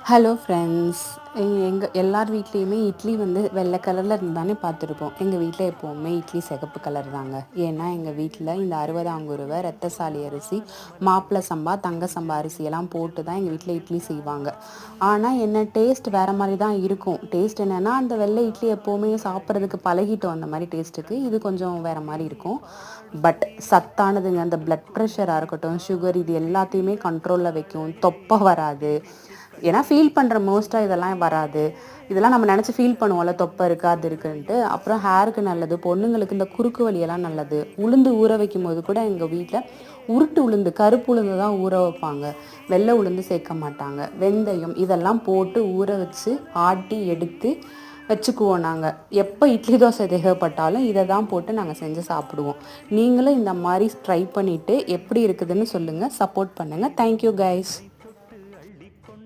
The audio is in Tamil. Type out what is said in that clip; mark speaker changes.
Speaker 1: Hello friends. எங்கள் எல்லார் வீட்லேயுமே இட்லி வந்து வெள்ளை கலரில் இருந்தானே பார்த்துருப்போம். எங்கள் வீட்டில் எப்போவுமே இட்லி சிகப்பு கலர் தாங்க. ஏன்னா எங்கள் வீட்டில் இந்த 60 ரத்தசாலி அரிசி, மாப்பிளை சம்பா, தங்க சம்பா அரிசியெல்லாம் போட்டு தான் எங்கள் வீட்டில் இட்லி செய்வாங்க. ஆனால் என்ன டேஸ்ட் வேறு மாதிரி தான் இருக்கும். டேஸ்ட் என்னென்னா அந்த வெள்ளை இட்லி எப்போவுமே சாப்பிட்றதுக்கு பழகிட்டோம். அந்த மாதிரி டேஸ்ட்டுக்கு இது கொஞ்சம் வேறு மாதிரி இருக்கும். பட் சத்தானதுங்க. அந்த பிளட் ப்ரெஷராக இருக்கட்டும், சுகர், இது எல்லாத்தையுமே கண்ட்ரோலில் வைக்கும். தொப்பை வராது. ஏன்னா ஃபீல் பண்ணுற மோஸ்ட்டாக இதெல்லாம் வராது. இதெல்லாம் நம்ம நினச்சி ஃபீல் பண்ணுவோம்ல, தொப்பை இருக்குது அது இருக்குன்ட்டு. அப்புறம் ஹேருக்கு நல்லது, பொண்ணுங்களுக்கு இந்த குறுக்கு வலியெல்லாம் நல்லது. உளுந்து ஊற வைக்கும் போது கூட எங்கள் வீட்டில் உருட்டு உளுந்து, கருப்பு உளுந்து தான் ஊற வைப்பாங்க. வெள்ளை உளுந்து சேர்க்க மாட்டாங்க. வெந்தயம் இதெல்லாம் போட்டு ஊற வச்சு ஆட்டி எடுத்து வச்சுக்குவோம் நாங்கள். எப்போ இட்லி தோசை தேவைப்பட்டாலும் இதை தான் போட்டு நாங்கள் செஞ்சு சாப்பிடுவோம். நீங்களும் இந்த மாதிரி ட்ரை பண்ணிவிட்டு எப்படி இருக்குதுன்னு சொல்லுங்கள். சப்போர்ட் பண்ணுங்கள். Thank you guys.